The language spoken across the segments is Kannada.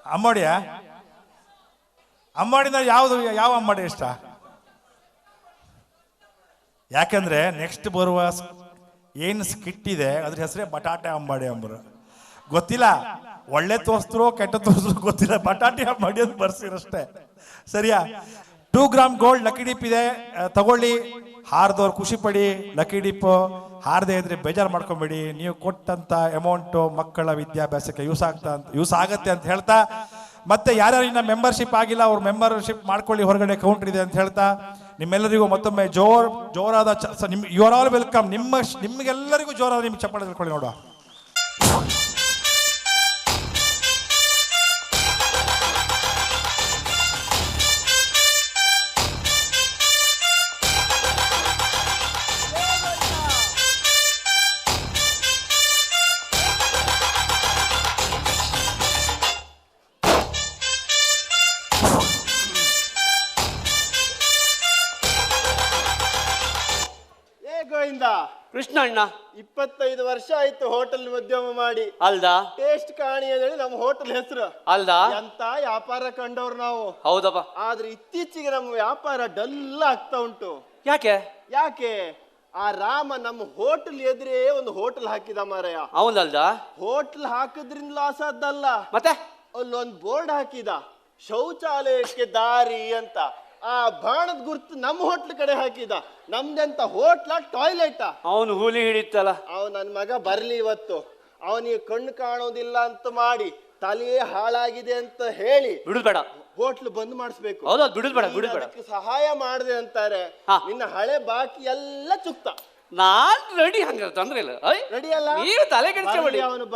ಅಂಬಾಡಿಯಾ? ಅಂಬಾಡಿನ ಯಾವ ಅಂಬಾಡಿ ಇಷ್ಟ? ಯಾಕಂದ್ರೆ ನೆಕ್ಸ್ಟ್ ಬರುವ ಏನು ಸ್ಕಿಟ್ ಇದೆ ಅದ್ರ ಹೆಸರೇ ಬಟಾಟೆ ಅಂಬಾಡಿ ಅಂಬರು. ಗೊತ್ತಿಲ್ಲ, ಒಳ್ಳೆ ತೋರಿಸಿದ್ರು ಕೆಟ್ಟ ತೋರಿಸಿದ್ರು ಗೊತ್ತಿಲ್ಲ, ಬಟಾಟೆ ಅಂಬಾಡಿ ಅಂತ ಬರ್ಸಿರಷ್ಟೇ. ಸರಿಯಾ? 2 ಗ್ರಾಮ್ ಗೋಲ್ಡ್ ಲಕ್ಕಿ ಡಿಪ್ ಇದೆ, ತಗೊಳ್ಳಿ. ಹಾರದವ್ರು ಖುಷಿ ಪಡಿ. ಲಕ್ಕಿ ಡಿಪ್ ಹಾರದೇ ಇದ್ರೆ ಬೇಜಾರು ಮಾಡ್ಕೊಂಬೇಡಿ. ನೀವು ಕೊಟ್ಟಂತ ಅಮೌಂಟು ಮಕ್ಕಳ ವಿದ್ಯಾಭ್ಯಾಸಕ್ಕೆ ಯೂಸ್ ಆಗತ್ತೆ ಅಂತ ಹೇಳ್ತಾ, ಮತ್ತೆ ಯಾರ್ಯಾರು ಇನ್ನ ಮೆಂಬರ್ಶಿಪ್ ಆಗಿಲ್ಲ ಅವ್ರು ಮೆಂಬರ್ಶಿಪ್ ಮಾಡ್ಕೊಳ್ಳಿ, ಹೊರಗಡೆ ಕೌಂಟರ್ ಇದೆ ಅಂತ ಹೇಳ್ತಾ, ನಿಮ್ಮೆಲ್ಲರಿಗೂ ಮತ್ತೊಮ್ಮೆ ಜೋರಾದ ಯು ಆರ್ ಆಲ್ ವೆಲ್ಕಮ್. ನಿಮ್ಗೆಲ್ಲರಿಗೂ ಜೋರಾದ ನಿಮ್ಗೆ ಚಪ್ಪಾಳೆ ತಿಳ್ಕೊಳ್ಳಿ ನೋಡುವ. ಕೃಷ್ಣ ಅಣ್ಣ, 25 ವರ್ಷ ಆಯ್ತು ಹೋಟೆಲ್ ಉದ್ಯಮ ಮಾಡಿ. ಅಲ್ದಾ? ಟೇಸ್ಟ್ ಕಾಣಿ ಅಂತೇಳಿ ನಮ್ಮ ಹೋಟೆಲ್ ಹೆಸರು. ಅಲ್ದಾ? ಎಂತ ವ್ಯಾಪಾರ ಕಂಡವ್ರು ನಾವು. ಹೌದಪ್ಪ. ಆದ್ರೆ ಇತ್ತೀಚೆಗೆ ನಮ್ಮ ವ್ಯಾಪಾರ ಡಲ್ ಆಗ್ತಾ ಉಂಟು. ಯಾಕೆ? ಆ ರಾಮ ನಮ್ಮ ಹೋಟೆಲ್ ಎದುರೇ ಒಂದು ಹೋಟೆಲ್ ಹಾಕಿದ ಮಾರಾಯ. ಅವನಲ್ದಾ? ಹೋಟೆಲ್ ಹಾಕಿದ್ರಿಂದ ಲಾಸ್ ಆದ್ದಲ್ಲ, ಮತ್ತೆ ಅಲ್ಲೊಂದು ಬೋರ್ಡ್ ಹಾಕಿದ, ಶೌಚಾಲಯಕ್ಕೆ ದಾರಿ ಅಂತ. ಆ ಬಾಣದ ಗುರ್ತು ನಮ್ಮ ಹೋಟ್ಲ್ ಕಡೆ ಹಾಕಿದ. ನಮ್ದೆಂತ ಹೋಟ್ಲ ಟಾಯ್ಲೆಟ್. ಅವನು ಹುಲಿ ಹಿಡಿತಲ್ಲ. ನನ್ ಮಗ ಬರ್ಲಿ ಇವತ್ತು, ಅವನಿಗೆ ಕಣ್ಣು ಕಾಣೋದಿಲ್ಲ ಅಂತ ಮಾಡಿ ತಲೆಯೇ ಹಾಳಾಗಿದೆ ಅಂತ ಹೇಳಿ ಬಿಡುದ್ಬೇಡ, ಹೋಟ್ಲ್ ಬಂದ್ ಮಾಡಿಸ್ಬೇಕು. ಹೌದು, ಬಿಡುದ್ಬೇಡ. ಸಹಾಯ ಮಾಡಿದೆ ಅಂತಾರೆ. ನಿನ್ನ ಹಳೆ ಬಾಕಿ ಎಲ್ಲ ಚುಕ್ತ. ನಾನ್ ರೆಡಿ, ಹಂಗ ತೊಂದ್ರೆ ಇಲ್ಲ. ರೆಡಿ ಅಲ್ಲ, ನೀವು ತಲೆ ಕೆಡಿಸ್ಕೊಬೇಡಿ. ಅವನು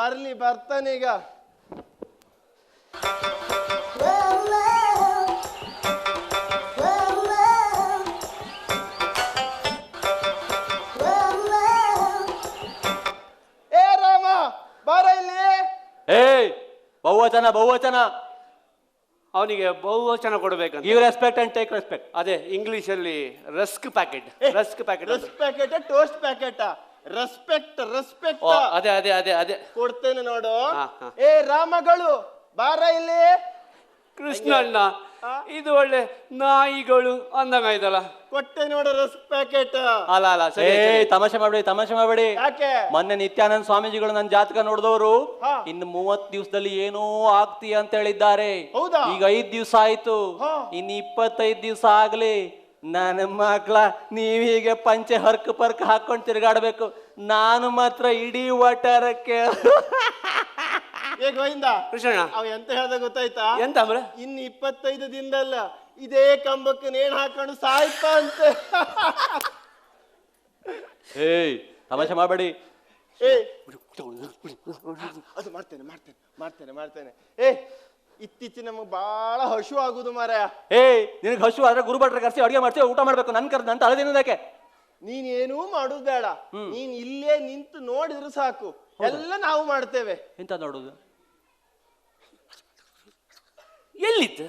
ಬರ್ತಾನೆ ಈಗ. ಬಹುವಚನ ಅವನಿಗೆ ಬಹುವಚನ ಕೊಡ್ಬೇಕಂತ. Give respect and take respect. ಅದೇ ಇಂಗ್ಲಿಷ್ ಅಲ್ಲಿ rusk packet toast packet. Respect ಅದೇ ಅದೇ ಅದೇ ಅದೇ ಕೊಡ್ತೇನೆ ನೋಡು. ರಾಮಗಳು ಬಾರ ಇಲ್ಲಿ. ಕೃಷ್ಣಣ್ಣ, ಇದು ಒಳ್ಳೆ ನಾಯಿಗಳು ಅಂದಂಗಾಯ್ತಲ್ಲ. ಕೊಟ್ಟೆ ನೋಡು ರಸ್ಕ್ ಪ್ಯಾಕೆಟ್. ಅಲ್ಲ ಸರಿ, ತಮಾಷೆ ಮಾಡಬೇಡಿ. ಯಾಕೆ? ಮೊನ್ನೆ ನಿತ್ಯಾನಂದ ಸ್ವಾಮೀಜಿಗಳು ನನ್ನ ಜಾತಕ ನೋಡಿದವರು ಇನ್ನು 30 ದಿವಸದಲ್ಲಿ ಏನೋ ಆಗ್ತೀಯ ಅಂತ ಹೇಳಿದ್ದಾರೆ. ಹೌದಾ? ಈಗ 5 ದಿವಸ ಆಯ್ತು, ಇನ್ನು 25 ದಿವಸ ಆಗ್ಲಿ. ನನ್ನ ಮಕ್ಳ ನೀವ್ ಹೀಗೆ ಪಂಚೆ ಪರ್ಕ್ ಹಾಕೊಂಡು ತಿರುಗಾಡ್ಬೇಕು. ನಾನು ಮಾತ್ರ ಇಡೀ ವಟಾರಕ್ಕೆ ಗೋವಿಂದ. ಕೃಷ್ಣಣ್ಣ, ಅವ ಎಂತ ಹೇಳ್ದ ಗೊತ್ತಾಯ್ತಾ? ಎಂತ ಅಂದ್ರ? ಇನ್ನು 25 ದಿನದಲ್ಲ ಇದೇ ಕಂಬಕ್ಕೆ ನೇಣು ಹಾಕೊಂಡು ಸಾಯ್ತ ಅಂತೆ. ತಮಾಷೆ ಮಾಡಬೇಡಿ. ಅದು ಮಾಡ್ತೇನೆ. ಇತ್ತೀಚೆಗೆ ನಮಗ್ ಬಹಳ ಹಶು ಆಗುದು ಮಾರಾಯ. ನಿನಗೆ ಹಶು ಆದ್ರೆ ಗುರು ಭಟ್ರ ಕರ್ಸಿ ಅಡುಗೆ ಮಾಡ್ತೀವಿ, ಊಟ ಮಾಡ್ಬೇಕು. ನನ್ ಕರ್ದ ಅಂತ ಅಳದೇನದಕ್ಕೆ. ನೀನೇನೂ ಮಾಡುದು ಬೇಡ, ನೀನ್ ಇಲ್ಲೇ ನಿಂತು ನೋಡಿದ್ರು ಸಾಕು, ಎಲ್ಲ ನಾವು ಮಾಡ್ತೇವೆ. ಎಂತ ನೋಡುದು? ಎಲ್ಲಿತ್ತು?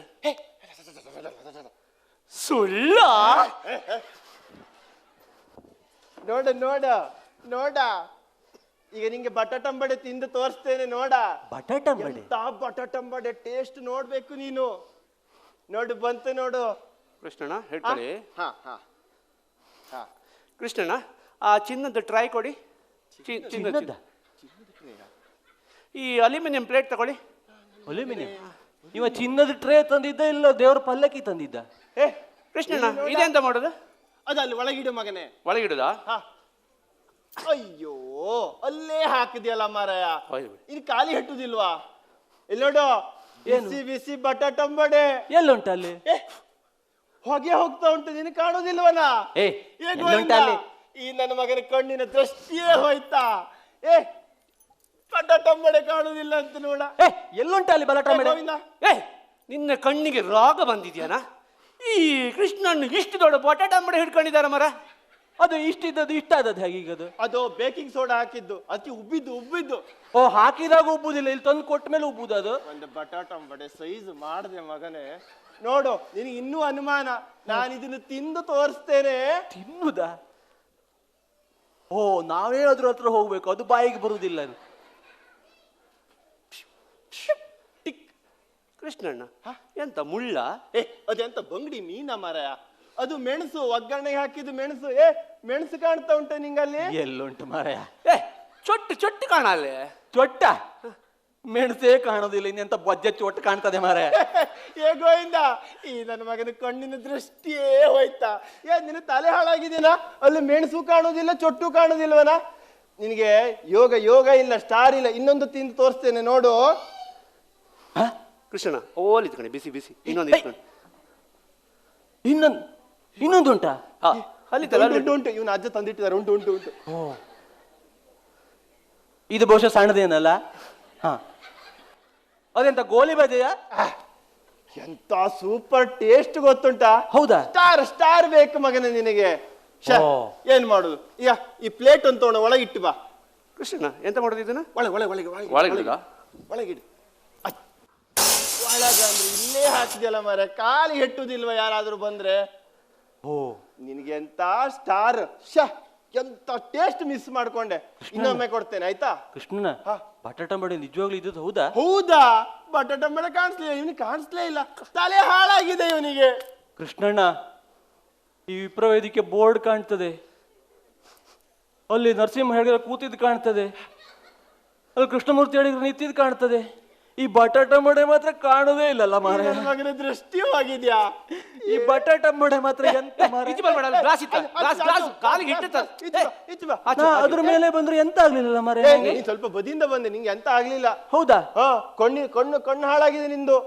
ಸುಳ್ಳ? ನೋಡ ಈಗ ನಿಂಗೆ ಬಟಾಟಂಬಡೆ ತಿಂದು ತೋರಿಸ್ತೇನೆ. ನೋಡ, ಬಟಾಟಂಬಡೆ ಟೇಸ್ಟ್ ನೋಡ್ಬೇಕು ನೀನು. ನೋಡು, ಬಂತು ನೋಡು. ಕೃಷ್ಣಣ್ಣ ಹೇಳ್ಕೊಳ್ಳಿ. ಕೃಷ್ಣಣ್ಣ, ಆ ಚಿನ್ನದ ಟ್ರೈ ಕೊಡಿ. ಚಿನ್ನದ ಈ ಅಲ್ಯೂಮಿನಿಯಂ ಪ್ಲೇಟ್ ತಗೊಳ್ಳಿ. ಅಲ್ಯೂಮಿನಿಯಂ? ಇವ ಚಿನ್ನದ ಟ್ರೇ ತಂದಿದ್ದ ಇಲ್ಲ ದೇವ್ರ ಪಲ್ಲಕ್ಕಿ ತಂದಿದ್ದ? ಕೃಷ್ಣಣ್ಣ, ಇದೆಂತ ಮಾಡೋದು? ಅದಲ್ಲಿ ಒಳಗಿಡು ಮಗನೇ. ಒಳಗಿಡುದಾ? ಅಯ್ಯೋ, ಅಲ್ಲೇ ಹಾಕಿದ್ಯಲ್ಲ ಮಾರಾಯ. ಇದು ಖಾಲಿ ಹಟ್ಟುದಿಲ್ವಾ? ಇಲ್ಲಿ ನೋಡು, ಬಿಸಿ ಬಟಾಟಂಬಡೆ ಎಲ್ಲುಂಟ ಅಲ್ಲಿ? ಹೊಗೆ ಹೋಗ್ತಾ ಉಂಟು, ನಿನ್ ಕಾಣುದಿಲ್ವನ? ಈ ನನ್ನ ಮಗನ ಕಣ್ಣಿನ ದೃಷ್ಟಿಯೇ ಹೋಯ್ತಾ? ಬಟಾಟಂಬಡೆ ಕಾಣುದಿಲ್ಲ ಅಂತ ನೋಡ. ಎಲ್ಲುಂಟ ಅಲ್ಲಿ ಬಟಾಟಂಬಡೆ? ನಿನ್ನ ಕಣ್ಣಿಗೆ ರೋಗ ಬಂದಿದ್ಯಾನ? ಈ ಕೃಷ್ಣಣ್ಣ ಇಷ್ಟು ದೊಡ್ಡ ಬಟಾಟಂಬಡೆ ಹಿಡ್ಕೊಂಡಿದಾರ ಮರ. ಅದು ಇಷ್ಟಿದ್ದದು ಇಷ್ಟ ಆದದ್ದು ಹೇಗೀಗದು? ಅದು ಬೇಕಿಂಗ್ ಸೋಡಾ ಹಾಕಿದ್ದು, ಅದಕ್ಕೆ ಉಬ್ಬಿದ್ದು. ಹಾಕಿದಾಗ ಉಬ್ಬುದಿಲ್ಲ, ಇಲ್ಲಿ ತಂದು ಕೊಟ್ಟ ಮೇಲೆ ಉಬ್ಬುದು ಅದು. ಒಂದು ಬಟಾಟಂಬಡೆ ಸೈಜ್ ಮಾಡಿದೆ ಮಗನೇ. ನೋಡು, ನಿನಗೆ ಇನ್ನೂ ಅನುಮಾನ, ನಾನು ಇದನ್ನು ತಿಂದು ತೋರಿಸ್ತೇನೆ. ತಿನ್ನುದ? ನಾವೇನಾದ್ರೂ ಹತ್ರ ಹೋಗ್ಬೇಕು, ಅದು ಬಾಯಿಗೆ ಬರುವುದಿಲ್ಲ. ಕೃಷ್ಣಣ್ಣ ಎಂತ ಮುಳ್ಳ? ಅದೆಂತ ಬಂಗಡಿ ಮೀನ ಮಾರಾಯ, ಅದು ಮೆಣಸು, ಒಗ್ಗರಣೆಗೆ ಹಾಕಿದ್ದು ಮೆಣಸು. ಮೆಣಸು ಕಾಣ್ತಾ ಉಂಟ ನಿಂಗಲ್ಲಿ? ಎಲ್ಲುಂಟು ಮಾರಾಯ? ಚೊಟ್ಟು ಚೊಟ್ಟು ಕಾಣಲ್ಲೇ? ಚೊಟ್ಟ ಮೆಣಸೇ ಕಾಣೋದಿಲ್ಲ, ಇನ್ನೆಂತ ಬೊಜ್ಜೆ ಚೊಟ್ಟು ಕಾಣ್ತದೆ ಮಾರಾಯ. ಗೋವಿಂದ, ಈ ನನ್ನ ಮಗನ ಕಣ್ಣಿನ ದೃಷ್ಟಿಯೇ ಹೋಯ್ತಾ? ನಿನ್ನ ತಲೆ ಹಾಳಾಗಿದ್ದೀನ? ಅಲ್ಲಿ ಮೆಣಸು ಕಾಣೋದಿಲ್ಲ, ಚೊಟ್ಟು ಕಾಣೋದಿಲ್ವನ? ನಿನಗೆ ಯೋಗ ಯೋಗ ಇಲ್ಲ, ಸ್ಟಾರ್ ಇಲ್ಲ. ಇನ್ನೊಂದು ತಿಂದು ತೋರಿಸ್ತೇನೆ ನೋಡು. ಕೃಷ್ಣ ಓಲ್ ಇದ್ಕಣೆ, ಬಿಸಿ ಬಿಸಿ ಇನ್ನೊಂದು ಇಟ್ಕೊಂಡು. ಇನ್ನೊಂದು ಉಂಟಾ? ಉಂಟು ಉಂಟು, ಇವನ ಅಜ್ಜ ತಂದಿಟ್ಟಿದ್ದಾರೆ. ಉಂಟು ಉಂಟು ಉಂಟು. ಇದು ಬಹುಶಃ ಸಣ್ಣದೇನಲ್ಲ? ಹಾ, ಅದೆಂತ ಗೋಲಿ ಬಜೆಯ? ಎಂತ ಸೂಪರ್ ಟೇಸ್ಟ್ ಗೊತ್ತುಂಟಾ? ಹೌದಾ? ಸ್ಟಾರ್ ಸ್ಟಾರ್ ಬೇಕು ಮಗನೇ ನಿನಗೆ. ಏನ್ ಮಾಡುದು ಈಗ? ಈ ಪ್ಲೇಟ್ ಅಂತ ಒಳಗಿಟ್ಟು ಬಾ. ಕೃಷ್ಣ ಎಂತ ಮಾಡೋದು ಇದನ್ನ? ಒಳಗೆ ಒಳಗೆ ಒಳಗೆ ಒಳಗಿಡ ಒಳಗಿಡು. ಒಳಗ ಅಂದ್ರೆ ಇಲ್ಲೇ ಹಾಕಿದೆಯಲ್ಲ ಮರ, ಕಾಲಿ ಹೆಟ್ಟುದಿಲ್ವ ಯಾರಾದ್ರೂ ಬಂದ್ರೆ? ನಿನಗೆ ಎಂತ ಸ್ಟಾರ್, ಎಂತ ಟೇಸ್ಟ್ ಮಿಸ್ ಮಾಡ್ಕೊಂಡೆ. ಇನ್ನೊಮ್ಮೆ ಕೊಡ್ತೇನೆ ಆಯ್ತಾ? ಕೃಷ್ಣನ ಬಟಾಟಂಬಡಿ ನಿಜವಾಗ್ಲೂ ಇದ್ದದ್ದು ಹೌದಾ? ಹೌದಾ? ಬಟಾಟಂಬಡೆ ಕಾಣಿಸ್ಲಿಲ್ಲ ಇವನಿಗೆ, ಕಾಣಿಸ್ಲೇ ಇಲ್ಲ. ತಲೆ ಹಾಳಾಗಿದೆ ಇವನಿಗೆ. ಕೃಷ್ಣಣ್ಣ, ಈ ವಿಪ್ರವೇದಿಕೆ ಬೋರ್ಡ್ ಕಾಣ್ತದೆ, ಅಲ್ಲಿ ನರಸಿಂಹ ಹೇಳಿದ್ರೆ ಕೂತಿದ್ದು ಕಾಣ್ತದೆ, ಅಲ್ಲಿ ಕೃಷ್ಣಮೂರ್ತಿ ಹೇಳಿದ್ರೆ ನಿಂತಿದ್ದು ಕಾಣ್ತದೆ. ಈ ಬಟಾಟಂಬಡೆ ಮಾತ್ರ ಕಾಣೋದೇ ಇಲ್ಲಲ್ಲ ಮಾರ. ಮಗನ ದೃಷ್ಟಿ ಹೋಗಿದ್ಯಾ? ಈ ಬಟಾಟಂಬಡೆ ಮಾತ್ರ ಎಂತ ಮಾರ? ಅದ್ರ ಮೇಲೆ ಬಂದ್ರೆ ಎಂತ ಆಗ್ಲಿಲ್ಲ ಮಾರ. ನೀನ್ ಸ್ವಲ್ಪ ಬದಿಯಿಂದ ಬಂದೆ, ನಿಂಗೆ ಎಂತ ಆಗ್ಲಿಲ್ಲ. ಹೌದಾ? ಕಣ್ಣು ಹಾಳಾಗಿದೆ ನಿಂದು.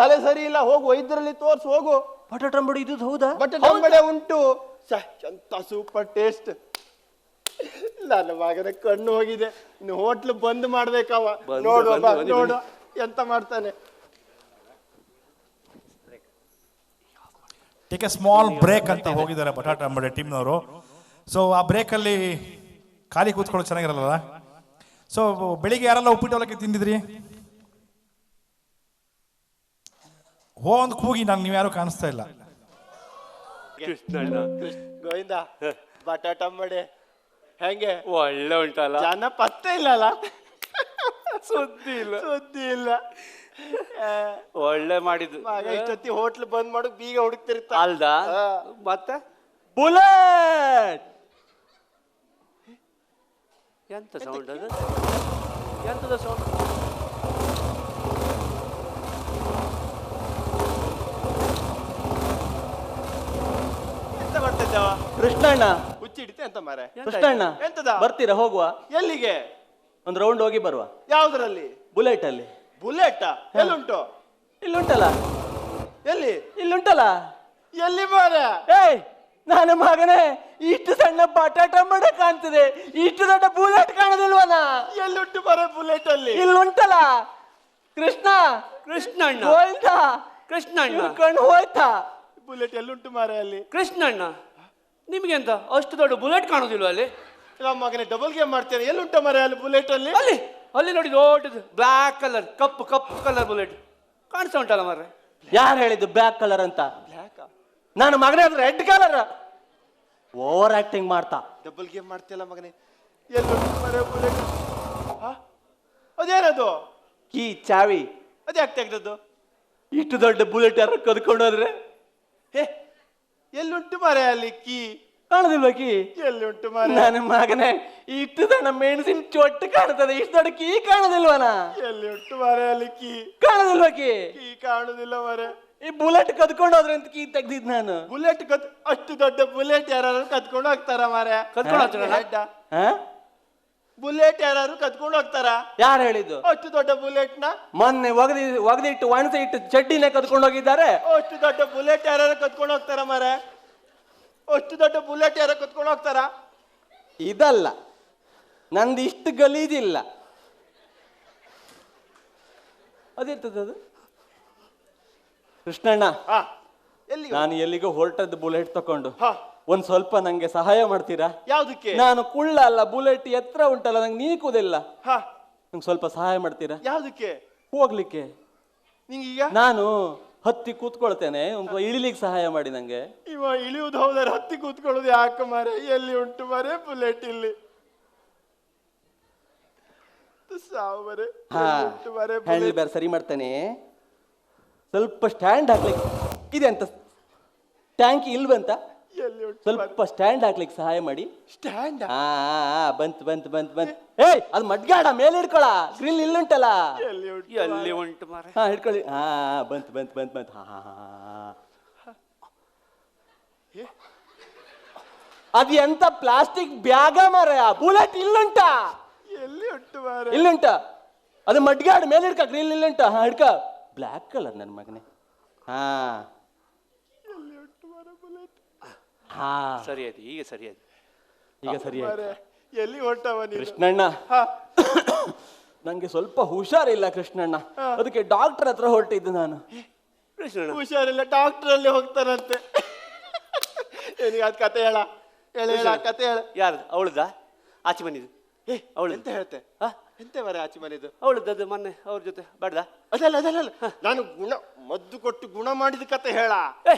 ತಲೆ ಸರಿ ಇಲ್ಲ, ಹೋಗು ವೈದ್ಯರಲ್ಲಿ ತೋರ್ಸು ಹೋಗು. ಬಟಾಟಂಬಡಿ ಇದ್ದು ಹೌದಾ? ಬಟಾಟಂಬಡೆ ಉಂಟು. ಎಂತ ಸೂಪರ್ ಟೇಸ್ಟ್. ನನ್ನ ಮಗನ ಕಣ್ಣು ಹೋಗಿದೆ. ಇನ್ನು ಹೋಟ್ಲು ಬಂದ್ ಮಾಡ್ಬೇಕವ. ನೋಡು ಎಂತ ಮಾಡ್ತಾನೆ. ಟೇಕ್ ಎ ಸ್ಮಾಲ್ ಬ್ರೇಕ್ ಅಂತ ಹೋಗಿದ್ದಾರೆ ಬಟಾಟ ಅಂಬಡೆ ಟೀಮ್ನವರು. ಸೊ ಆ ಬ್ರೇಕಲ್ಲಿ ಖಾಲಿ ಕೂತ್ಕೊಳ್ಳೋದು ಚೆನ್ನಾಗಿರಲ್ಲ. ಸೊ ಬೆಳಿಗ್ಗೆ ಯಾರೆಲ್ಲ ಉಪ್ಪಿಟ್ಟು ಅವಲಕ್ಕಿ ತಿಂದಿದ್ರಿ? ಒಂದು ಕೂಗಿ, ನಾನು ನೀವು ಯಾರು ಕಾಣಿಸ್ತಾ ಇಲ್ಲ. ಗೋವಿಂದ, ಬಟಾಟಂಬಡೆ ಹೆಂಗೆ? ಒಳ್ಳೆ ಉಂಟಲ್ಲ, ಜನ ಪತ್ತೆ ಇಲ್ಲಲ್ಲ, ಸುದ್ದಿ ಇಲ್ಲ. ಒಳ್ಳೆ ಮಾಡಿದ್ದು ಮಗ ಇಷ್ಟೊತ್ತಿ ಹೋಟ್ಲ್ ಬಂದ್ ಮಾಡು ಬೀಗ ಹುಡುಕ್ತಿರ್ತ ಅಲ್ದ. ಮತ್ತೆ ಬುಲೆಟ್ ಎಂತ ಸೌಂಡ್ ಅದು? ಎಂತದ ಸೌಂಡ್? ಎಂತ ಮಾಡ್ತಿದ್ದವ? ಕೃಷ್ಣಣ್ಣ ಹುಚ್ಚಿ ಹಿಡಿತೆ ಅಂತ ಮಾರೆ. ಕೃಷ್ಣಣ್ಣ ಎಂತದ? ಬರ್ತೀರಾ? ಹೋಗುವ, ಎಲ್ಲಿಗೆ? ಒಂದು ರೌಂಡ್ ಹೋಗಿ ಬರುವ. ಯಾವ್ದ್ರಲ್ಲಿ? ಬುಲೆಟ್ ಅಲ್ಲಿ. ಬುಲೆಟ್ ಎಲ್ಲುಂಟು? ಇಲ್ಲುಂಟಲ್ಲ. ಎಲ್ಲಿ? ಇಲ್ಲುಂಟಲ್ಲ. ಎಲ್ಲಿ ಮಾರೆ? ಏಯ್ ನನ್ನ ಮಗನೇ, ಇಷ್ಟು ಸಣ್ಣ ಬಟಾಟಂಬಡೆ ಕಾಣ್ತದೆ, ಇಷ್ಟು ದೊಡ್ಡ ಬುಲೆಟ್ ಕಾಣೋದಿಲ್ವನ? ಎಲ್ಲುಂಟು ಮಾರೆ ಬುಲೆಟ್ ಅಲ್ಲಿ? ಇಲ್ಲುಂಟಲ್ಲ. ಕೃಷ್ಣ, ಕೃಷ್ಣಣ್ಣ ಹೋಯ್ತಾ? ಕೃಷ್ಣಣ್ಣ ಕಣ್ಣು ಹೋಯ್ತಾ? ಬುಲೆಟ್ ಎಲ್ಲುಂಟು ಮಾರೆ ಅಲ್ಲಿ? ಕೃಷ್ಣಣ್ಣ, ನಿಮ್ಗೆ ಎಂತ ಅಷ್ಟು ದೊಡ್ಡ ಬುಲೆಟ್ ಕಾಣೋದಿಲ್ವ ಅಲ್ಲಿ? ನಮ್ಮ ಮಗನೇ ಡಬಲ್ ಗೇಮ್ ಮಾಡ್ತೇನೆ. ಎಲ್ಲುಂಟ ಮಾರೆ ಅಲ್ಲಿ ಬುಲೆಟ್ ಅಲ್ಲಿ? ಅಲ್ಲಿ ಅಲ್ಲಿ ನೋಡಿ, ದೊಡ್ಡದು ಬ್ಲ್ಯಾಕ್ ಕಲರ್, ಕಪ್ಪು ಕಲರ್ ಬುಲೆಟ್ ಕಾಣಿಸ್ತಾ ಉಂಟಲ್ಲ ಮಾರ್ರೆ. ಯಾರು ಹೇಳಿದ್ದು ಬ್ಲ್ಯಾಕ್ ಕಲರ್ ಅಂತ? ಬ್ಲ್ಯಾಕ್? ನಾನು ಮಗನೇ ಅದು ರೆಡ್ ಕಲರ್. ಓವರ್ ಆಕ್ಟಿಂಗ್ ಮಾಡ್ತಾ. ಡಬಲ್ ಗೇಮ್ ಮಾಡ್ತಿಯಲ್ಲ ಮಗನೇ. ಎಲ್ಲುಂಟು ಮಾರೆ ಬುಲೆಟ್? ಅದೇನದು? ಕೀ, ಚಾವಿ. ಅದ್ಯಾಕೆ ತೆಗ್ದದ್ದು? ಇಷ್ಟು ದೊಡ್ಡ ಬುಲೆಟ್ ಯಾರು ಕದ್ಕೊಂಡು ಹೋದ್ರೆ? ಎಲ್ಲುಂಟು ಮಾರೆ ಅಲ್ಲಿ ಕೀ? ಕಾಣದಿಲ್ವ ಕೀ? ಎಲ್ಲುಂಟು ಮಾರೆ? ನನ್ನ ಮಗನೇ, ಇಷ್ಟು ದೊಡ್ಡ ಮೆಣಸಿನ ಚೊಟ್ಟು ಕಾಣ್ತದೆ, ಇಷ್ಟು ದೊಡ್ಡ ಕೀ ಕಾಣದಿಲ್ವನ? ಎಲ್ಲಿ ಉಂಟು ಮಾರೆ ಅಲ್ಲಿ ಕೀ? ಕಾಣದಿಲ್ವ ಕೀ? ಕೀ ಕಾಣುದಿಲ್ಲ ಮಾರೆ. ಈ ಬುಲೆಟ್ ಕದ್ಕೊಂಡು ಹೋದ್ರೆ ಅಂತ ಕೀ ತೆಗ್ದಿದ್ ನಾನು. ಬುಲೆಟ್ ಅಷ್ಟು ದೊಡ್ಡ ಬುಲೆಟ್ ಯಾರು ಕದ್ಕೊಂಡು ಹೋಗ್ತಾರ ಮಾರೆ? ಕದ್ಕೊಂಡು ಹೋಗ್ತಾರ? ಬುಲೆಟ್ ಯಾರು ಕದ್ಕೊಂಡು ಹೋಗ್ತಾರ? ಯಾರು ಹೇಳಿದ್ದು? ಅಷ್ಟು ದೊಡ್ಡ ಬುಲೆಟ್ ನ ಮೊನ್ನೆ ಒಗದಿಟ್ಟು ಒಣಸಿ ಇಟ್ಟು ಚಡ್ಡಿನೇ ಕದ್ಕೊಂಡು ಹೋಗಿದ್ದಾರೆ. ಅಷ್ಟು ದೊಡ್ಡ ಬುಲೆಟ್ ಯಾರು ಕದ್ಕೊಂಡು ಹೋಗ್ತಾರ ಮಾರೆ? ಅಷ್ಟು ದೊಡ್ಡ ಬುಲೆಟ್ ಯಾರು ಕದ್ಕೊಂಡು ಹೋಗ್ತಾರ? ಇದಲ್ಲ, ನಂದು ಇಷ್ಟು ಗಲೀಜಿಲ್ಲ. ಅದಿರ್ತದದು. ಕೃಷ್ಣಣ್ಣ, ನಾನು ಎಲ್ಲಿಗೋ ಹೊರಟದ್ದು ಬುಲೆಟ್ ತಕೊಂಡು. ಒಂದ್ ಸ್ವಲ್ಪ ನಂಗೆ ಸಹಾಯ ಮಾಡ್ತೀರಾ? ಯಾವ್ದಕ್ಕೆ? ನಾನು ಕುಳ್ಳ ಅಲ್ಲ, ಬುಲೆಟ್ ಎತ್ತರ ಉಂಟಲ್ಲ, ನಂಗೆ ನೀಕುದಿಲ್ಲ. ನಂಗೆ ಸ್ವಲ್ಪ ಸಹಾಯ ಮಾಡ್ತೀರಾ? ಯಾವ್ದಕ್ಕೆ? ಹೋಗ್ಲಿಕ್ಕೆ. ನಿಂಗೀಗ ನಾನು ಹತ್ತಿ ಕೂತ್ಕೊಳ್ತೇನೆ, ಇಳಿಲಿಕ್ಕೆ ಸಹಾಯ ಮಾಡಿ ನಂಗೆ. ಇವ ಇಳಿಯುವುದು ಹೌದಾರೆ, ಹತ್ತಿ ಕೂತ್ಕೊಳ್ಳೋದು ಯಾಕೆ ಮಾರೆ? ಎಲ್ಲಿ ಉಂಟು ಮಾರೆ ಬುಲೆಟ್ ಇಲ್ಲಿ? ಹೇಳಿ ಬೇರೆ ಸರಿ ಮಾಡ್ತೇನೆ. ಸ್ವಲ್ಪ ಸ್ಟ್ಯಾಂಡ್ ಹಾಕ್ಲಿಕ್ಕೆ ಇದೆ ಅಂತ ಟ್ಯಾಂಕ್ ಇಲ್ವಂತ ಎಲ್ಲಿ ಉಂಟು ಸ್ವಲ್ಪ ಸ್ಟ್ಯಾಂಡ್ ಹಾಕ್ಲಿಕ್ಕೆ ಸಹಾಯ ಮಾಡಿ. ಸ್ಟ್ಯಾಂಡ್ ಬಂತು ಏಯ್ ಅದು ಮಡ್ಗಾಡ ಮೇಲೆ ಹಿಡ್ಕೊಳ ಗ್ರಿಲ್ ಇಲ್ಲುಂಟಲ್ಲ. ಎಲ್ಲಿ ಉಂಟು ಎಲ್ಲಿ ಉಂಟು ಮಾರ? ಹಾ ಹಿಡ್ಕೊಳ್ಳಿ. ಬಂತು ಹಾ ಅದು ಎಂತ ಪ್ಲಾಸ್ಟಿಕ್ ಬ್ಯಾಗ ಮಾರಾಯ, ಬುಲೆಟ್ ಇಲ್ಲುಂಟ. ಎಲ್ಲಿ ಉಂಟು ಮಾರೆ? ಇಲ್ಲುಂಟ ಅದು ಮಡ್ಗಾಡ್ ಮೇಲೆ ಹಿಡ್ಕ, ಗ್ರಿಲ್ ಇಲ್ಲುಂಟ. ಹಾ ಹಿಡ್ಕ. ಬ್ಲ್ಯಾಕ್ ಕಲರ್ ನನ್ನ ಮಗನೇ. ಹಾ ಎಲ್ಲಿ ಉಂಟು ಮಾರೆ ಬುಲೆಟ್? ಹಾ ಸರಿ ಆಯ್ತು, ಈಗ ಸರಿ ಆಯ್ತು. ಈಗ ಸರಿ ಆಯ್ತು. ಮಾರೆ ಎಲ್ಲಿ ಹೊಂಟವ ನೀನು? ಕೃಷ್ಣಣ್ಣ, ಹಾ ನಂಗೆ ಸ್ವಲ್ಪ ಹುಷಾರಿಲ್ಲ ಕೃಷ್ಣಣ್ಣ, ಅದಕ್ಕೆ ಡಾಕ್ಟರ್ ಹತ್ರ ಹೊರಟಿದ್ದು ನಾನು. ಕೃಷ್ಣಣ್ಣ ಹುಷಾರಿಲ್ಲ, ಡಾಕ್ಟರ್ ಅಲ್ಲಿ ಹೋಗ್ತಾರಂತೆ. ಏನಿಗೆ ಅದ್ ಕತೆ ಹೇಳ ಕತೆ ಹೇಳ. ಯಾರು ಅವಳದ ಆಚೆ ಮನಿದು? ಅವಳು ಎಂತ ಹೇಳ್ತೆ? ಎಂತ ಮರೆ ಆಚೆ ಮನೆದು? ಅವಳದ್ದು ಮೊನ್ನೆ ಅವ್ರ ಜೊತೆ ಬೇಡ್ದ? ಅದಲ್ಲ ನಾನು ಮದ್ದು ಕೊಟ್ಟು ಗುಣ ಮಾಡಿದ ಕತೆ ಹೇಳ.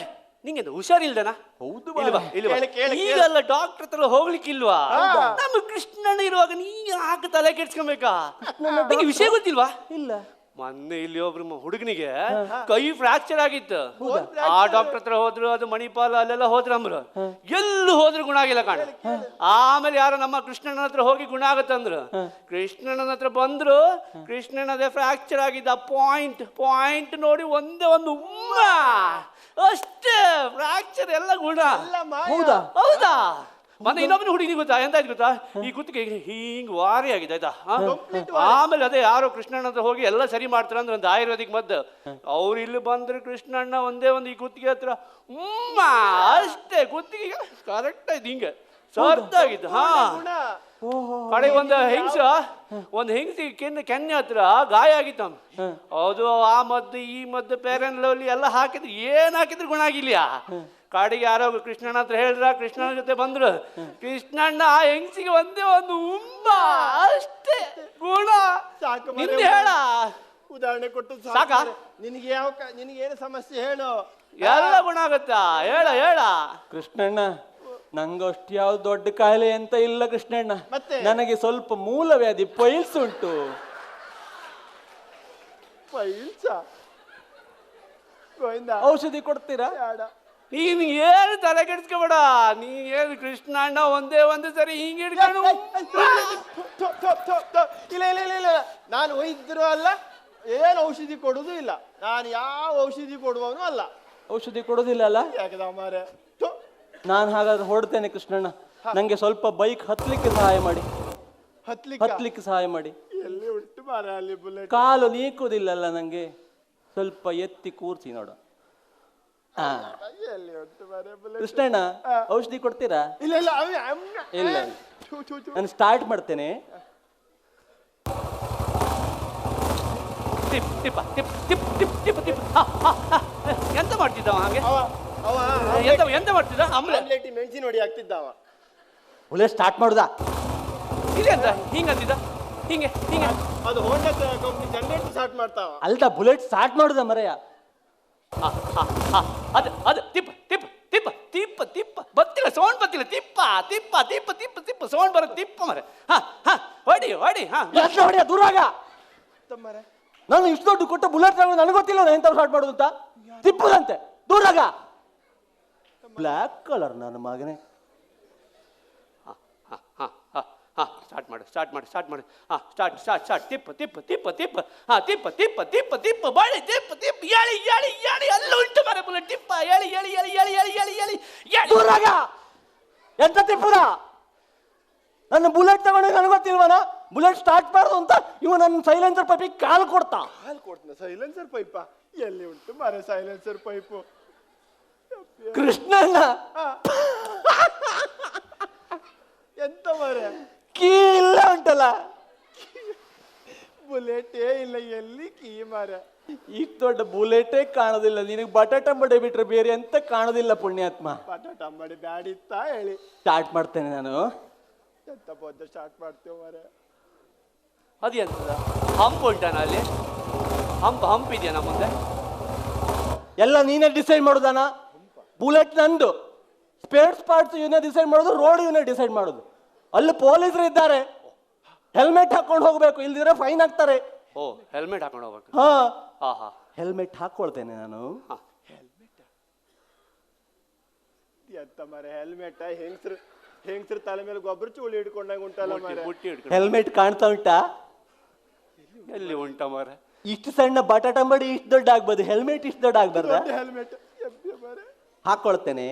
ನಿಂಗೆ ಹುಷಾರಿಲ್ದನಾ? ಹೌದು ಕೇಳಿ. ಈಗಲ್ಲ ಡಾಕ್ಟರ್ ಹತ್ರ ಹೋಗ್ಲಿಕ್ಕಿಲ್ವಾ? ನಮ್ಮ ಕೃಷ್ಣಣ್ಣ ಇರುವಾಗ ನೀ ಯಾಕೆ ತಲೆ ಕೆಡ್ಸ್ಕೊಬೇಕಾ? ನಿಂಗೆ ವಿಷಯ ಗೊತ್ತಿಲ್ವಾ? ಇಲ್ಲ. ಮೊನ್ನೆ ಇಲ್ಲಿ ಒಬ್ರು ಹುಡುಗನಿಗೆ ಕೈ ಫ್ರಾಕ್ಚರ್ ಆಗಿತ್ತು. ಆ ಡಾಕ್ಟರ್ ಹತ್ರ ಹೋದ್ರು, ಅದು ಮಣಿಪಾಲ ಅಲ್ಲೆಲ್ಲ ಹೋದ್ರಂಬ್ರು, ಎಲ್ಲೂ ಹೋದ್ರು ಗುಣ ಆಗಿಲ್ಲ ಕಾಣ. ಆಮೇಲೆ ಯಾರೋ ನಮ್ಮ ಕೃಷ್ಣಣ್ಣನ ಹತ್ರ ಹೋಗಿ ಗುಣ ಆಗತ್ತಂದ್ರು. ಕೃಷ್ಣಣ್ಣನ ಹತ್ರ ಬಂದ್ರು, ಕೃಷ್ಣಣ್ಣದೇ ಫ್ರಾಕ್ಚರ್ ಆಗಿದ್ದ ಪಾಯಿಂಟ್ ನೋಡಿ ಒಂದೇ ಒಂದು ಉಮ್ಮ ಅಷ್ಟೇ, ಫ್ರಾಕ್ಚರ್ ಎಲ್ಲ ಗುಣ. ಹೌದಾ? ಮೊನ್ನೆ ಇನ್ನೊಬ್ಬನ ಹುಡುಗಿ ಗೊತ್ತಾ ಎಂತ ಆಯ್ತು ಗೊತ್ತಾ? ಈ ಕುತ್ತಿಗೆ ಹಿಂಗ್ ವಾರಿ ಆಗಿದೆ ಆಯ್ತಾ. ಆಮೇಲೆ ಅದೇ ಯಾರೋ ಕೃಷ್ಣಣ್ಣ ಹತ್ರ ಹೋಗಿ ಎಲ್ಲ ಸರಿ ಮಾಡ್ತಾರ ಅಂದ್ರೆ ಒಂದು ಆಯುರ್ವೇದಿಕ್ ಮದ್ದು. ಅವ್ರು ಇಲ್ಲಿ ಬಂದ್ರೆ ಕೃಷ್ಣಣ್ಣ ಒಂದೇ ಒಂದು ಈ ಕುತ್ತಿಗೆ ಹತ್ರ ಅಷ್ಟೇ, ಕುತ್ತಿಗೆ ಕರೆಕ್ಟ್ ಆಯ್ತು ಹಿಂಗೆ ಸರ್ದಾಗಿತ್ತು. ಹಾ ಕಡೆ ಒಂದು ಹೆಂಗಸಿಗೆ ಕೆನ್ನೆ ಹತ್ರ ಗಾಯ ಆಗಿತ್ತು. ಹೌದು, ಆ ಮದ್ದು ಈ ಮದ್ದು ಪೇರನ್ ಲವ್ಲಿ ಎಲ್ಲ ಹಾಕಿದ್ರು, ಏನ್ ಹಾಕಿದ್ರು ಗುಣ ಆಗಿಲ್ಲ. ಕಾಡಿಗೆ ಯಾರೋ ಕೃಷ್ಣಣ್ಣ ಹತ್ರ ಹೇಳಿದ್ರ, ಕೃಷ್ಣನ ಜೊತೆ ಬಂದ್ರು. ಕೃಷ್ಣಣ್ಣ ಆ ಹೆಂಗಸಿಗೆ ಒಂದೇ ಒಂದು ಉಮ್ಮ ಅಷ್ಟೇ ಗುಣ. ನಿಂದ ಹೇಳ ಉದಾಹರಣೆ ಕೊಟ್ಟು ಸಾಕ? ನಿನಗೇನು ಸಮಸ್ಯೆ ಹೇಳು, ಎಲ್ಲ ಗುಣ ಆಗತ್ತಾ? ಹೇಳ ಕೃಷ್ಣಣ್ಣ, ನಂಗಷ್ಟು ಯಾವ್ದು ದೊಡ್ಡ ಕಾಯಿಲೆ ಅಂತ ಇಲ್ಲ ಕೃಷ್ಣಣ್ಣ. ಮತ್ತೆ? ನನಗೆ ಸ್ವಲ್ಪ ಮೂಲವ್ಯಾಧಿ ಪೈಲ್ಸ್ ಉಂಟು. ಔಷಧಿ ಕೊಡ್ತೀರಾ? ನೀನ್ ಏನು ತಲೆ ಕೆಡ್ಸ್ಕೊಬೇಡ. ನೀನ್ ಏನು ಕೃಷ್ಣಣ್ಣ ಒಂದೇ ಒಂದು ಸರಿ ಹಿಂಗ್ ಹಿಡ್ಕೊಂಡು ಇಲ್ಲ ನಾನು ವೈದ್ಯರು ಅಲ್ಲ, ಏನು ಔಷಧಿ ಕೊಡುದು ಇಲ್ಲ. ನಾನು ಯಾವ ಔಷಧಿ ಕೊಡುವವನು ಅಲ್ಲ. ಔಷಧಿ ಕೊಡೋದಿಲ್ಲ ಅಲ್ಲ? ಯಾಕದ ಮಾರೆ? ನಾನು ಹಾಗಾದ್ರೆ ಹೊರಡ್ತೇನೆ ಕೃಷ್ಣಣ್ಣ. ನಂಗೆ ಸ್ವಲ್ಪ ಬೈಕ್ ಹತ್ಲಿಕ್ಕೆ ಸಹಾಯ ಮಾಡಿ. ಹತ್ಲಿಕ್ಕೆ ಸಹಾಯ ಮಾಡಿ. ಎಲ್ಲಿ ಉಂಟು ಮಾರ ಅಲ್ಲಿ ಬುಲೆಟ್? ಕಾಲು ನೀಕುದಿಲ್ಲಲ್ಲ ನಂಗೆ, ಸ್ವಲ್ಪ ಎತ್ತಿ ಕೂರ್ಸಿ ನೋಡು. ಎಲ್ಲಿ ಉಂಟು ಮಾರ ಬುಲೆಟ್? ಕೃಷ್ಣಣ್ಣ, ಔಷಧಿ ಕೊಡ್ತೀರಾ? ಇಲ್ಲ ಇಲ್ಲ, ನಾನು ಸ್ಟಾರ್ಟ್ ಮಾಡ್ತೇನೆ. ಎಂತ ಮಾಡ್ತಿದ್ದ ಹಾಗೆ? ಎಂತ ಮಾಡ್ತಿದ್ದ? ಆಮ್ಲೆಟ್ ಮೆಣಸಿನ ಹೊಡಿ ಆಗ್ತಿದ್ದವ. ಬುಲೆಟ್ ಸ್ಟಾರ್ಟ್ ಮಾಡುದಾ? ಇದೆ ಅಂತ ಹಿಂಗಂತಿದ್ದ. ಹಿಂಗೆ ಅದು ಹೋಂಡಾ ಕಂಪ್ನಿ ಜನರೇಟರ್ ಸ್ಟಾರ್ಟ್ ಮಾಡ್ತಾವ. ಅಲ್ದ ಬುಲೆಟ್ ಸ್ಟಾರ್ಟ್ ಮಾಡುದ ಮರೆಯ? ಅದು ತಿಪ್ಪ ಬತ್ತಿಲ್ಲ, ಸೌಂಡ್ ಬತ್ತಿಲ್ಲ. ತಿಪ್ಪ ಸೌಂಡ್ ಬರುತ್ತೆ. ತಿಪ್ಪ ಮರೆ. ಹೊಡಿ. ಹೊಡಿಯ ದೂರಾಗ. ನಾನು ಇಷ್ಟು ದೊಡ್ಡ ಕೊಟ್ಟ ಬುಲೆಟ್ ನನಗೆ ಗೊತ್ತಿಲ್ಲ ಎಂತ ಸ್ಟಾರ್ಟ್ ಮಾಡುದು ಅಂತ. ತಿಪ್ಪದಂತೆ ದೂರಾಗ. ಬ್ಲ್ಯಾಕ್ ಕಲರ್ ನನ್ನ ಮಗನೇ. ಸ್ಟಾರ್ಟ್ ಮಾಡು. ಸ್ಟಾರ್ಟ್. ತಿಪ್ಪ ಬಾಳಿ. ತಿಪ್ಪ ಎಳಿ ಅಲ್ಲ ಉಂಟು ಮರ ಬುಲೆಟ್. ತಿಪ್ಪ ಎಳಿ. ದೂರಾಗ. ಎಂತ ತಿಪ್ಪದ? ನನ್ನ ಬುಲೆಟ್ ತಗೊಂಡು ನನಗೆ ಗೊತ್ತಿಲ್ವನ ಬುಲೆಟ್ ಸ್ಟಾರ್ಟ್ ಮಾಡುದು ಅಂತ. ಇವ ನನ್ನ ಸೈಲೆನ್ಸರ್ ಪೈಪಿಗೆ ಕಾಲು ಕೊಡ್ತಾನೆ. ಸೈಲೆನ್ಸರ್ ಪೈಪ ಎಲ್ಲಿ ಉಂಟು ಮಾರ ಸೈಲೆನ್ಸರ್ ಪೈಪು? ಕೃಷ್ಣಣ್ಣ, ಎಂತ ಮಾರ? ಕೀ ಇಲ್ಲ ಉಂಟಲ್ಲ, ಬುಲೆಟೇ ಇಲ್ಲ. ಎಲ್ಲಿ ಕೀ ಮಾರ? ಇಷ್ಟು ದೊಡ್ಡ ಬುಲೆಟೇ ಕಾಣೋದಿಲ್ಲ ನಿನಗೆ. ಬಟಾಟ ಬಡೆ ಬಿಟ್ರೆ ಬೇರೆ ಎಂತ ಕಾಣೋದಿಲ್ಲ ಪುಣ್ಯಾತ್ಮ. ಬಟಾಟ ಮಾಡಿ ಬ್ಯಾಡಿತ್ತ ಹೇಳಿ ಸ್ಟಾರ್ಟ್ ಮಾಡ್ತೇನೆ ನಾನು. ಎಂತ ಬದ್ದ ಸ್ಟಾರ್ಟ್ ಮಾಡ್ತೇವೆ ಮಾರ? ಅದು ಎಂತದ ಹಂಪ್ ಉಂಟಾನ ಅಲ್ಲಿ? ಹಂಪ್ ಇದೆಯಾ ನಮ್ಮ ಮುಂದೆ? ಎಲ್ಲ ನೀನೇ ಡಿಸೈಡ್ ಮಾಡೋದಾನ? ಬುಲೆಟ್ ನಂದು. ಸ್ಪೇರ್ ಪಾರ್ಟ್ಸ್ ಇವನೇ ಡಿಸೈಡ್ ಮಾಡೋದು, ರೋಡ್ ಇವನೇ ಡಿಸೈಡ್ ಮಾಡೋದು. ಅಲ್ಲಿ ಪೊಲೀಸರು ಇದ್ದಾರೆ, ಹೆಲ್ಮೆಟ್ ಹಾಕೊಂಡು ಹೋಗ್ಬೇಕು, ಇಲ್ದಿದ್ರೆ ಫೈನ್ ಹಾಕ್ತಾರೆ. ಓ ಹೆಲ್ಮೆಟ್ ಹಾಕೊಂಡು ಹೋಗ್ಬೇಕು. ಹಾ ಹಾ ಹಾ ಹೆಲ್ಮೆಟ್ ಹಾಕೊಳ್ತೇನೆ ನಾನು. ಹಾ. ಎಂತ ಮಾರೆ ಹೆಲ್ಮೆಟ್ ಹೆಂಗಸ್ರು ತಲೆ ಮೇಲೆ ಗೊಬ್ಬರ ಚೂಳಿ ಹಿಡ್ಕೊಂಡಂಗ ಉಂಟಲ್ಲ ಮಾರೆ. ಬುಟ್ಟಿ ಹಿಡ್ಕೊಂಡು ಹೆಲ್ಮೆಟ್ ಕಾಣ್ತಾ ಉಂಟಾ? ಎಲ್ಲಿ ಉಂಟ ಮಾರ? ಇಷ್ಟು ಸಣ್ಣ ಬಟಾಟಂಬಡಿ ಇಷ್ಟು ದೊಡ್ಡ ಆಗ್ಬೋದು, ಹೆಲ್ಮೆಟ್ ಇಷ್ಟು ದೊಡ್ಡ ಆಗ್ಬಾರ್ದ? ಹೆಲ್ಮೆಟ್ ಮಾರೆ ಹಾಕೊಳ್ತೇನೆ.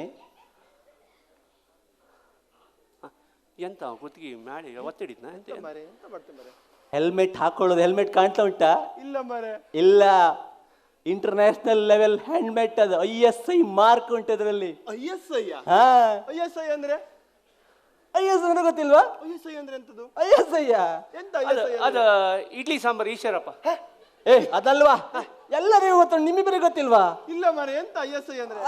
ಎಂತ ಕುತ್ತಿಗೆ ಮಾಡಿ ಒತ್ತಿಡಿದ್ನ? ಮಾರೆ ಎಂತ ಮಾಡ್ತೇನೆ ಮಾರೆ? ಹೆಲ್ಮೆಟ್ ಹಾಕೊಳ್ಳೋದು. ಹೆಲ್ಮೆಟ್ ಕಾಣ್ತಾ ಉಂಟಾ? ಇಲ್ಲ ಮಾರೆ. ಇಲ್ಲ, ಇಂಟರ್ನ್ಯಾಷನಲ್ ಲೆವೆಲ್ ಹೆಲ್ಮೆಟ್ ಅದು. ISI ಮಾರ್ಕ್ ಉಂಟು ಅದರಲ್ಲಿ. ISI ಹಾ, ISI ಅಂದ್ರೆ ISI ಅಂದ್ರೆ ಗೊತ್ತಿಲ್ವಾ? ISI ಅಂದ್ರೆ ಎಂತದು? ISI ಎಂತ ಅದು ISI ಅದು ಇಡ್ಲಿ ಸಾಂಬಾರ್ ಈಶ್ವರಪ್ಪ. ಏ ಅದಲ್ವಾ, ಎಲ್ಲರಿಗೂ ಗೊತ್ತು, ನಿಮ್ಮಿಬ್ಬರಿಗೆ ಗೊತ್ತಿಲ್ವಾ? ಇಲ್ಲ ಮಾರೆ ಎಂತ ISI ಅಂದ್ರೆ?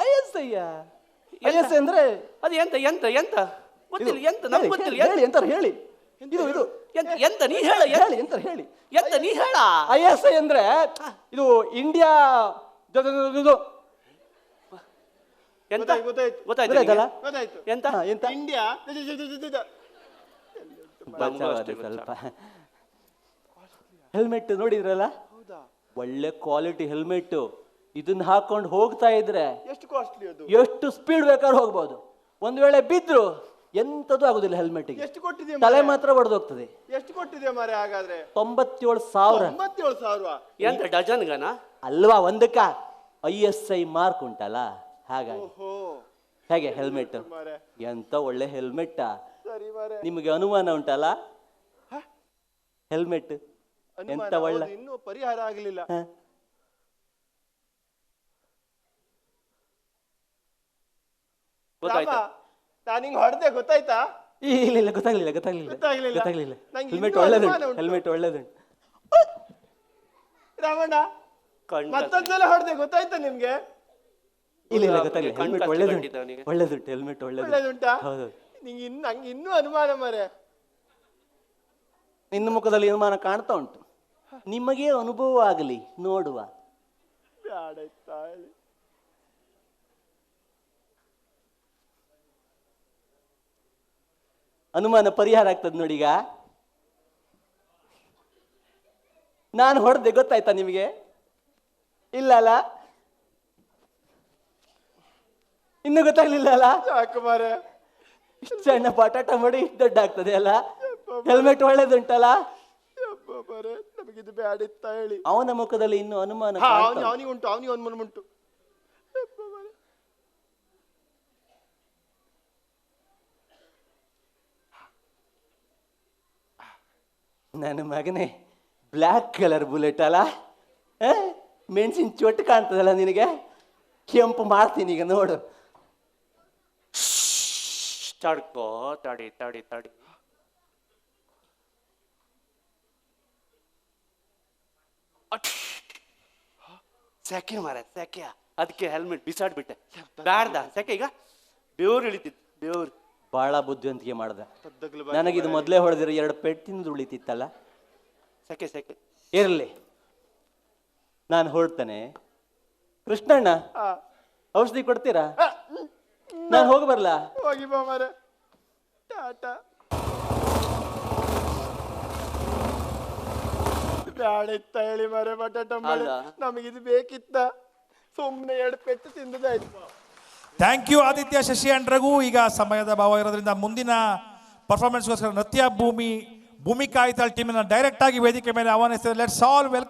ISI ಅಂದ್ರೆ ಅದು ಎಂತ ಎಂತ ಎಂತ ಗೊತ್ತಿಲ್ಲ, ಎಂತ ನಮ್ಗೆ ಗೊತ್ತಿಲ್ಲ. ಹೇಳಿ ಎಂತ ಹೇಳಿ. ಇದು ಎಂತ ಎಂತ ನೀ ಹೇಳ, ಹೇಳಿ ಎಂತ ಹೇಳಿ. ಎಂತ ನೀ ಹೇಳ. ISI ಅಂದ್ರೆ ಇದು ಇಂಡಿಯಾ ಎಂತ ಗೊತ್ತಾಯ್ತು ಗೊತ್ತಾಯ್ತಲ್ಲ? ಗೊತ್ತಾಯ್ತು. ಎಂತ ಹಾ, ಎಂತ? ಇಂಡಿಯಾ ನಮ್ಗೂ ಅಷ್ಟೇ ಸ್ವಲ್ಪ ಹೆಲ್ಮೆಟ್ ನೋಡಿದ್ರಲ್ಲ, ಹೌದಾ? ಒಳ್ಳೆ ಕ್ವಾಲಿಟಿ ಹೆಲ್ಮೆಟ್. ಇದನ್ನ ಹಾಕೊಂಡು ಹೋಗ್ತಾ ಇದ್ರೆ ಎಷ್ಟು ಕಾಸ್ಟ್ಲಿ ಅದು? ಎಷ್ಟು ಸ್ಪೀಡ್ ಬೇಕಾದ್ರೂ ಹೋಗ್ಬೋದು. ಒಂದ್ ವೇಳೆ ಬಿದ್ರು ಎಂತದ್ದು ಆಗುದಿಲ್ಲ ಹೆಲ್ಮೆಟ್ಗೆ. ಎಷ್ಟು ಕೊಟ್ಟಿದ್ಯಾ ತಲೆ ಮಾರೆ? ಮಾತ್ರ ಒಡೆದೋಗ್ತದೆ. ಎಷ್ಟು ಕೊಟ್ಟಿದ್ಯಾ ಮಾರೆ ಹಾಗಾದ್ರೆ? 97,000. 97,000 ಎಂತ ಡಜನ್ಗನ? ಅಲ್ವಾ, ಒಂದಕ್ಕ ISI ಮಾರ್ಕ್ ಉಂಟಲ್ಲ, ಹಾಗಾಗಿ. ಓಹೋ ಹೇಗೆ ಹೆಲ್ಮೆಟ್? ಮಾರೆ ಎಂತ ಒಳ್ಳೆ ಹೆಲ್ಮೆಟ್. ಸರಿ ಮಾರೆ. ನಿಮಗೆ ಅನುಮಾನ ಉಂಟಲ್ಲ? ಹೆಲ್ಮೆಟ್ ಅನುಮಾನ, ಎಂತ ಒಳ್ಳೆ. ಹೌದು, ಇನ್ನೂ ಪರಿಹಾರ ಆಗ್ಲಿಲ್ಲ. ಹ? ಗೊತ್ತಾಯ್ತಾ? ನಾನು ಹಿಂಗ್ ಹೊಡೆದೆ ಗೊತ್ತಾಯ್ತಾ? ಇಲ್ಲ ಇಲ್ಲ, ಗೊತ್ತಾಗ್ಲಿಲ್ಲ ಗೊತ್ತಾಗ್ಲಿಲ್ಲ ಗೊತ್ತಾಗ್ಲಿಲ್ಲ? ಗೊತ್ತಾಗ್ಲಿಲ್ಲ. ನಂಗೆ ಹೆಲ್ಮೆಟ್ ಇನ್ನೂ ಒಳ್ಳೇದುಂಟು, ಅನುಮಾನ ಉಂಟು. ಹೆಲ್ಮೆಟ್ ಒಳ್ಳೇದುಂಟು. ರಾಮಣ್ಣ ಕಣ್ಣ ಮತ್ತೊಂದ್ಸಲ ಹೊಡೆದೆ ಗೊತ್ತಾಯ್ತಾ ನಿಮ್ಗೆ? ಇಲ್ಲ ಇಲ್ಲ, ಗೊತ್ತಾಗ್ಲಿಲ್ಲ. ಕಣ್ ಹೆಲ್ಮೆಟ್ ಕಚ್ಚಿ ಒಳ್ಳೇದುಂಟು, ಕಟ್ಟಿದ್ದ ಅವನಿಗೆ. ಒಳ್ಳೇದುಂಟು, ಹೆಲ್ಮೆಟ್ ಒಳ್ಳೇದುಂಟು. ಒಳ್ಳೇದುಂಟಾ? ಹೌದು. ನಂಗೆ ಇನ್ನೂ ಅನುಮಾನ ಮಾರೆ. ನಿನ್ನ ಮುಖದಲ್ಲಿ ಅನುಮಾನ ಕಾಣ್ತಾ ಉಂಟು. ನಿಮಗೆ ಅನುಭವ ಆಗಲಿ, ನೋಡುವ. ಬ್ಯಾಡ ತಾಳಿ. ಅನುಮಾನ ಪರಿಹಾರ ಆಗ್ತದೆ ನೋಡಿ. ಈಗ ನಾನು ಹೊಡೆದೆ ಗೊತ್ತಾಯ್ತಾ ನಿಮಗೆ? ಇಲ್ಲ ಅಲ್ಲ, ಇನ್ನು ಗೊತ್ತಾಗ್ಲಿಲ್ಲ ಅಲ್ಲ? ಯಾಕೆ ಮಾರೆ? ಇಷ್ಟು ಸಣ್ಣ ಬಟಾಟ ಮಾಡಿ ಇಷ್ಟು ದೊಡ್ಡ ಆಗ್ತದೆ ಅಲ್ಲ? ಹೆಲ್ಮೆಟ್ ಒಳ್ಳೇದುಂಟಲ್ಲ? ಯಪ್ಪ ಮಾರೆ, ನಮಗಿದು ಬ್ಯಾಡ ಇತ್ತ ಹೇಳಿ. ಅವನ ಮುಖದಲ್ಲಿ ಇನ್ನು ಅನುಮಾನ ಕಾಣ್ತಾ ಉಂಟು. ಅವನಿಗೆ ಉಂಟು, ಅವನಿಗೆ ಅನುಮಾನ ಉಂಟು. ಯಪ್ಪ ಮಾರೆ. ನನ್ನ ಮಗನೇ, ಬ್ಲ್ಯಾಕ್ ಕಲರ್ ಬುಲೆಟ್ ಅಲ್ಲ? ಮೆಣಸಿನ ಚೊಟ್ಟು ಕಾಣ್ತದಲ್ಲ ನಿನಗೆ? ಕೆಂಪು ಮಾಡ್ತೀನಿ ಈಗ, ನೋಡು. ತಡ್ಕೋ, ತಡಿ ತಡಿ ತಡಿ. ಸೆಕೆ ಮಾರ ಸೆಕೆ, ಅದಕ್ಕೆ ಹೆಲ್ಮೆಟ್ ಬಿಸಾಡ್ಬಿಟ್ಟೆ. ಬ್ಯಾಡ್ದ ಸೆಕೆ, ಈಗ ಬೆವ್ರು ಇಳಿತಿತ್ತು, ಬೆವ್ರು. ಬಹಳ ಬುದ್ಧಿವಂತಿಕೆ ಮಾಡ್ದ. ಪದ್ದಗ್ಲು ನನಗಿದು ಮೊದಲೇ ಹೊಡೆದಿರೋ 2 ಪೆಟ್ಟು ತಿಂದು ಉಳಿತಿತ್ತಲ್ಲ. ಸೆಕೆ ಸೆಕೆ. ಇರಲಿ, ನಾನು ಹೊರಡ್ತಾನೆ. ಕೃಷ್ಣಣ್ಣ, ಔಷಧಿ ಕೊಡ್ತೀರಾ? ನಾನು ಹೋಗಿ ಬರ್ಲಾ? ಹೋಗಿ ಬಾ ಮಾರೆ. ಟಾಟಾ. ಬ್ಯಾಡ ಇತ್ತ ಹೇಳಿ ಮಾರೆ ಬಟಾಟ ಮಾಡಿ. ಅಲ್ಲ. ನಮಗಿದು ಬೇಕಿತ್ತ? ಸುಮ್ಮನೆ 2 ಪೆಟ್ಟು ತಿಂದದಾಯ್ತು. Thank you Aditya, Shashi and Raghu. ಈಗ ಸಮಯದ ಭಾವ ಇರೋದ್ರಿಂದ ಮುಂದಿನ ಪರ್ಫಾರ್ಮೆನ್ಸ್ಗೋಸ್ಕರ ನೃತ್ಯ ಭೂಮಿಕಾ ಐತಾಳ್ ಟೀಮಿನ ಡೈರೆಕ್ಟ್ ಆಗಿ ವೇದಿಕೆ ಮೇಲೆ ಆಹ್ವಾನಿಸ್ತಾರೆ. Let's all welcome